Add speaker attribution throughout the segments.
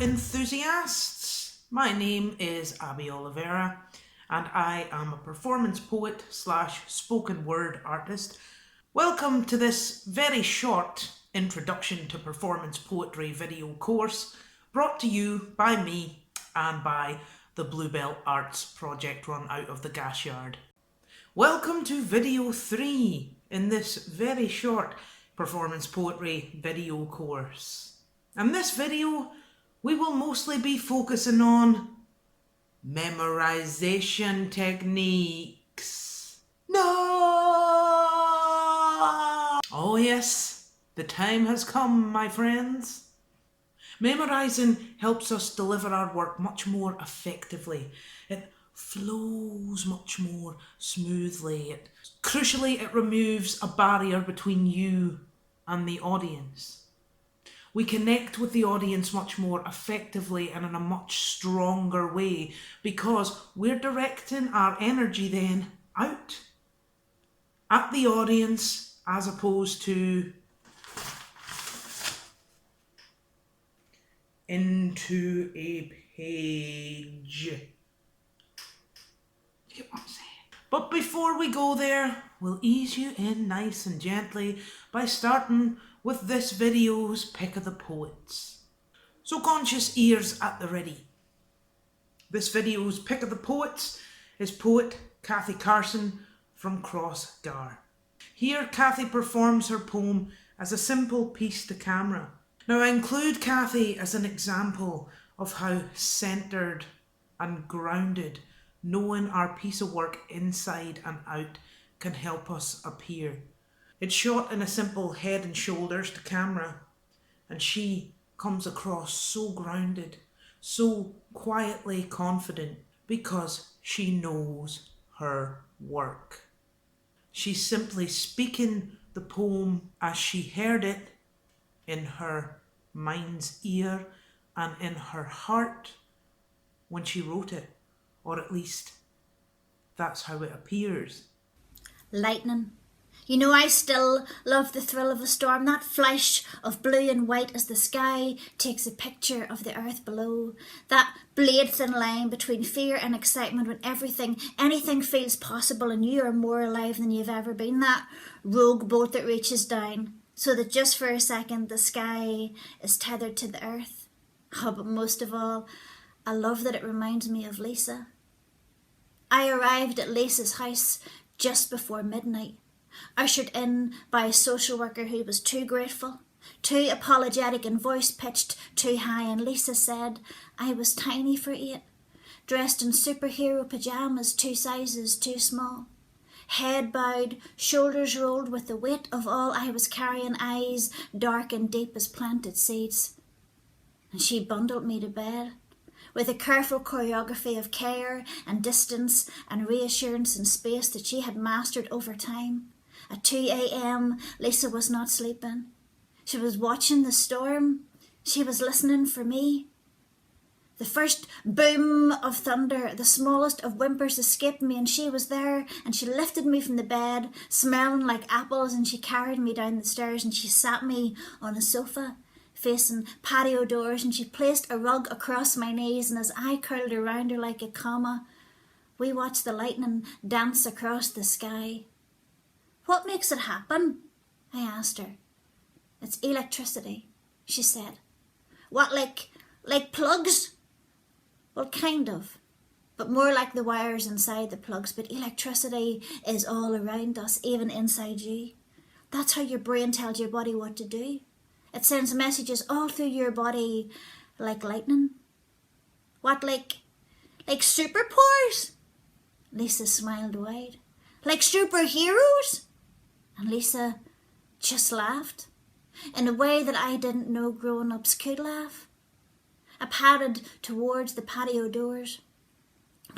Speaker 1: enthusiasts. My name is Abby Oliveira and I am a performance poet / spoken word artist. Welcome to this very short introduction to performance poetry video course brought to you by me and by the Bluebell Arts project run out of the gas yard. Welcome to video 3 in this very short performance poetry video course. In this video, we will mostly be focusing on memorization techniques. No! Oh yes, the time has come, my friends. Memorizing helps us deliver our work much more effectively. It flows much more smoothly. Crucially, it removes a barrier between you and the audience. We connect with the audience much more effectively and in a much stronger way because we're directing our energy then out at the audience as opposed to into a page. You get what I'm saying? But before we go there, we'll ease you in nice and gently by starting with this video's pick of the poets. So conscious ears at the ready. This video's pick of the poets is poet Kathy Carson from Crossgar. Here Kathy performs her poem as a simple piece to camera. Now I include Kathy as an example of how centred and grounded knowing our piece of work inside and out can help us appear. It's shot in a simple head and shoulders to camera, and she comes across so grounded, so quietly confident because she knows her work. She's simply speaking the poem as she heard it in her mind's ear and in her heart when she wrote it, or at least that's how it appears.
Speaker 2: Lightnin. You know I still love the thrill of a storm, that flash of blue and white as the sky takes a picture of the earth below, that blade-thin line between fear and excitement when anything feels possible and you are more alive than you've ever been, that rogue boat that reaches down so that just for a second the sky is tethered to the earth. Oh, but most of all, I love that it reminds me of Lisa. I arrived at Lisa's house just before midnight, ushered in by a social worker who was too grateful, too apologetic and voice pitched too high, and Lisa said I was tiny for 8, dressed in superhero pyjamas 2 sizes too small, head bowed, shoulders rolled with the weight of all I was carrying, eyes dark and deep as planted seeds. And she bundled me to bed with a careful choreography of care and distance and reassurance and space that she had mastered over time. At 2 a.m, Lisa was not sleeping. She was watching the storm. She was listening for me. The first boom of thunder, the smallest of whimpers escaped me, and she was there, and she lifted me from the bed, smelling like apples, and she carried me down the stairs, and she sat me on a sofa facing patio doors, and she placed a rug across my knees, and as I curled around her like a comma, we watched the lightning dance across the sky. What makes it happen? I asked her. It's electricity, she said. What, like plugs? Well, kind of, but more like the wires inside the plugs. But electricity is all around us, even inside you. That's how your brain tells your body what to do. It sends messages all through your body like lightning. What, like superpowers? Lisa smiled wide. Like superheroes? And Lisa just laughed in a way that I didn't know grown-ups could laugh. I padded towards the patio doors.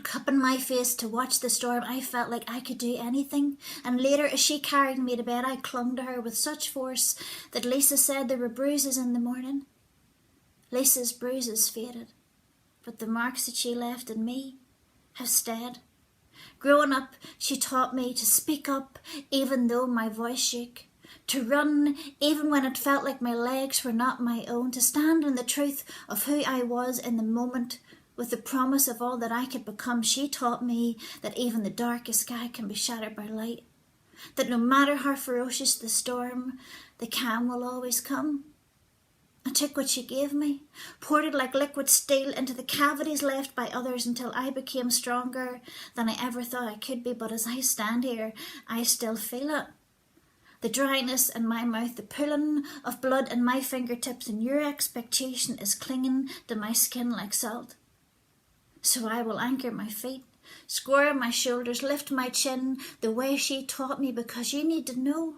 Speaker 2: Cupping my face to watch the storm, I felt like I could do anything. And later, as she carried me to bed, I clung to her with such force that Lisa said there were bruises in the morning. Lisa's bruises faded, but the marks that she left in me have stayed. Growing up, she taught me to speak up even though my voice shook, To run even when it felt like my legs were not my own, to stand in the truth of who I was in the moment with the promise of all that I could become. She taught me that even the darkest sky can be shattered by light, that no matter how ferocious the storm, the calm will always come. I took what she gave me, poured it like liquid steel into the cavities left by others until I became stronger than I ever thought I could be. But as I stand here, I still feel it. The dryness in my mouth, the pooling of blood in my fingertips, and your expectation is clinging to my skin like salt. So I will anchor my feet, square my shoulders, lift my chin the way she taught me, because you need to know.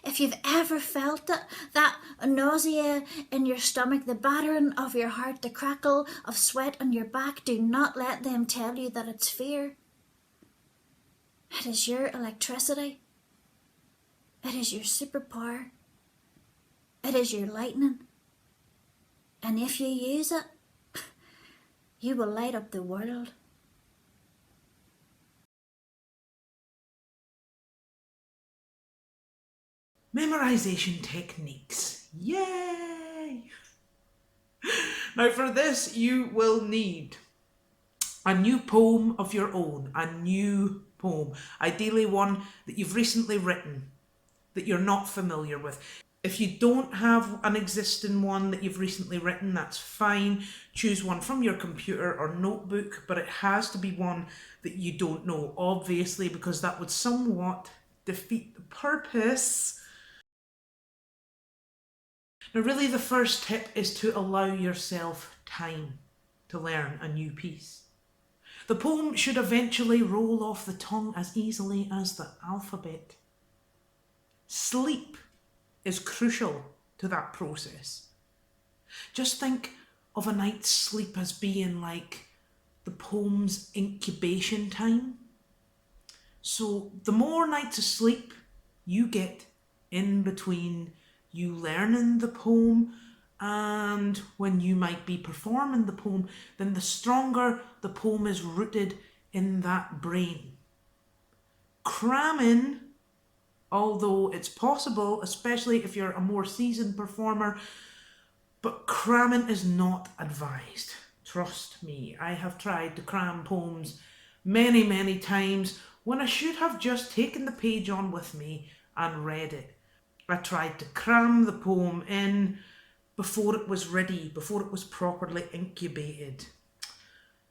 Speaker 2: If you've ever felt it, that nausea in your stomach, the battering of your heart, the crackle of sweat on your back, do not let them tell you that it's fear. It is your electricity. It is your superpower. It is your lightning. And if you use it, you will light up the world.
Speaker 1: Memorisation techniques. Yay! Now for this you will need a new poem of your own, a new poem, ideally one that you've recently written, that you're not familiar with. If you don't have an existing one that you've recently written, that's fine. Choose one from your computer or notebook, but it has to be one that you don't know, obviously, because that would somewhat defeat the purpose. Now, really, the first tip is to allow yourself time to learn a new piece. The poem should eventually roll off the tongue as easily as the alphabet. Sleep is crucial to that process. Just think of a night's sleep as being like the poem's incubation time. So the more nights of sleep you get in between you learning the poem and when you might be performing the poem, then the stronger the poem is rooted in that brain. Cramming, although it's possible, especially if you're a more seasoned performer, but cramming is not advised. Trust me, I have tried to cram poems many, many times when I should have just taken the page on with me and read it. I tried to cram the poem in before it was ready, before it was properly incubated.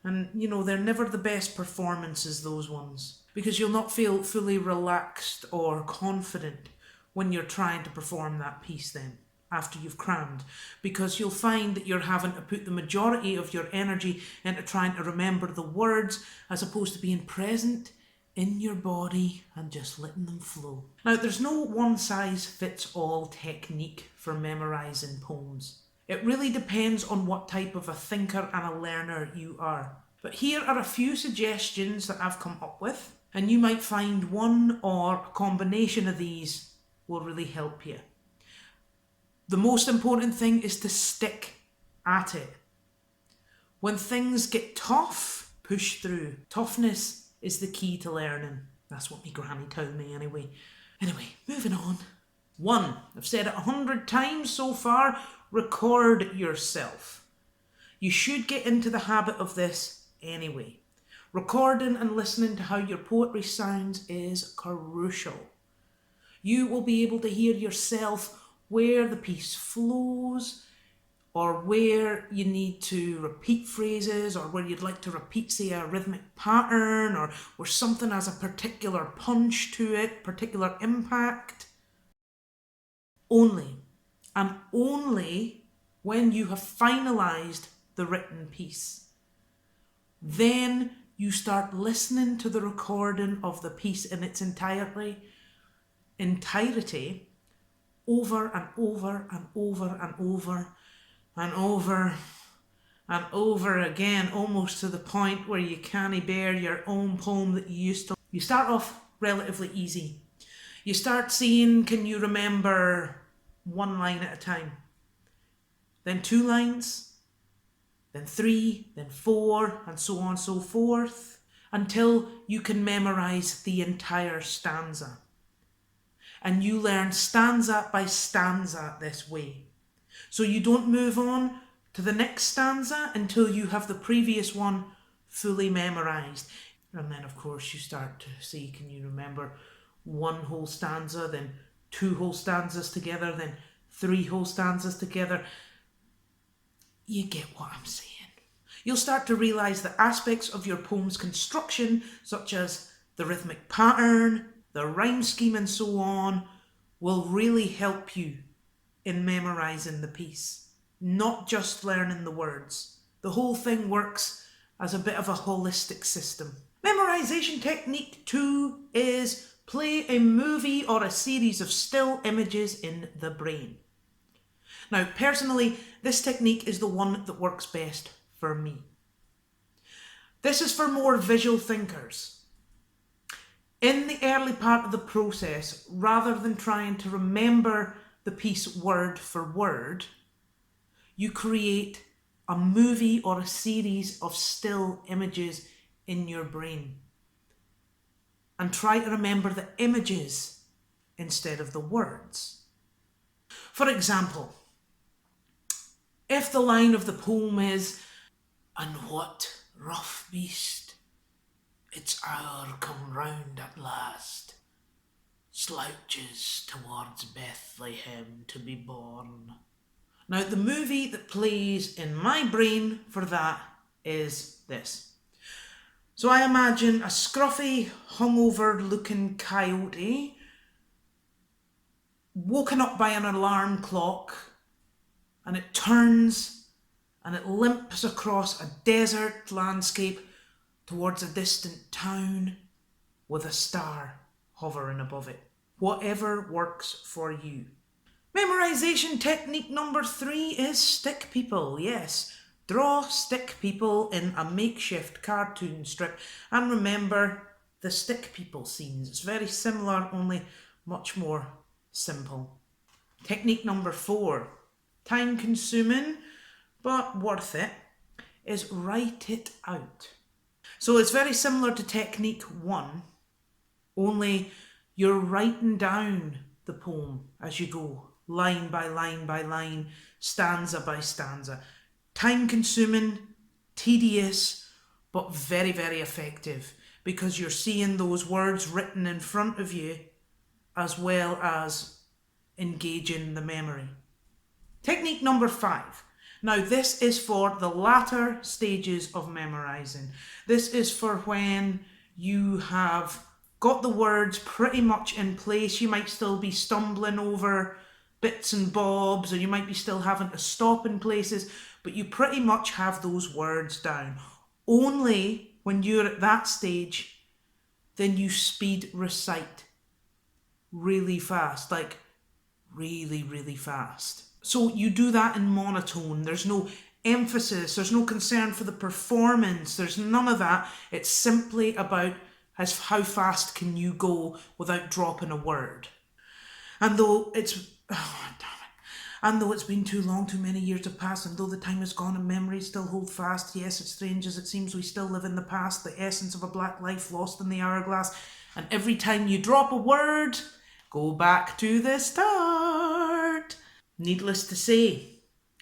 Speaker 1: And, they're never the best performances, those ones, because you'll not feel fully relaxed or confident when you're trying to perform that piece then, after you've crammed, because you'll find that you're having to put the majority of your energy into trying to remember the words as opposed to being present in your body and just letting them flow. Now, there's no one-size-fits-all technique for memorising poems. It really depends on what type of a thinker and a learner you are. But here are a few suggestions that I've come up with, and you might find one or a combination of these will really help you. The most important thing is to stick at it. When things get tough, push through. Toughness is the key to learning. That's what my granny told me anyway. Anyway, moving on. 1, I've said it 100 times so far, record yourself. You should get into the habit of this anyway. Recording and listening to how your poetry sounds is crucial. You will be able to hear yourself where the piece flows, or where you need to repeat phrases, or where you'd like to repeat, say, a rhythmic pattern, or where something has a particular punch to it, particular impact. Only, and only when you have finalised the written piece. Then you start listening to the recording of the piece in its entirety over and over and over and over and over and over again, almost to the point where you can't bear your own poem that you used to. You start off relatively easy. You start seeing, can you remember one line at a time? Then 2 lines, then 3, then 4, and so on and so forth, until you can memorise the entire stanza. and you learn stanza by stanza this way. So you don't move on to the next stanza until you have the previous one fully memorized. And then, of course, you start to see, can you remember one whole stanza, then two whole stanzas together, then three whole stanzas together? You get what I'm saying. You'll start to realise that aspects of your poem's construction, such as the rhythmic pattern, the rhyme scheme and so on, will really help you in memorising the piece, not just learning the words. The whole thing works as a bit of a holistic system. Memorisation technique 2 is play a movie or a series of still images in the brain. Now, personally, this technique is the one that works best for me. This is for more visual thinkers. In the early part of the process, rather than trying to remember the piece word for word, you create a movie or a series of still images in your brain. And try to remember the images instead of the words. For example, if the line of the poem is, "And what rough beast, its hour come round at last, slouches towards Bethlehem to be born." Now, the movie that plays in my brain for that is this. So I imagine a scruffy, hungover looking coyote woken up by an alarm clock, and it turns and it limps across a desert landscape towards a distant town with a star hovering above it. Whatever works for you. Memorisation technique number 3 is stick people. Yes, draw stick people in a makeshift cartoon strip, and remember the stick people scenes. It's very similar, only much more simple. Technique number 4, time consuming but worth it, is write it out. So it's very similar to technique 1, only you're writing down the poem as you go, line by line by line, stanza by stanza. Time consuming, tedious, but very, very effective, because you're seeing those words written in front of you as well as engaging the memory. Technique number 5. Now, this is for the latter stages of memorising. This is for when you have got the words pretty much in place. You might still be stumbling over bits and bobs, or you might be still having to stop in places, but you pretty much have those words down. Only when you're at that stage, then you speed recite really fast, like really, really fast. So you do that in monotone. There's no emphasis, there's no concern for the performance, there's none of that. It's simply about how fast can you go without dropping a word. And though it's been too long, too many years have passed, and though the time is gone and memories still hold fast, yes, it's strange as it seems we still live in the past, the essence of a black life lost in the hourglass, and every time you drop a word, go back to the start. Needless to say,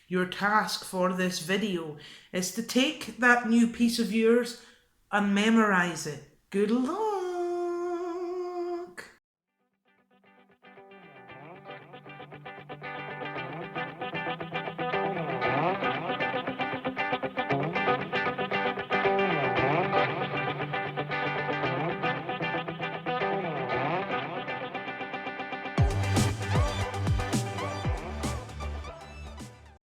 Speaker 1: your task for this video is to take that new piece of yours and memorise it. Good luck!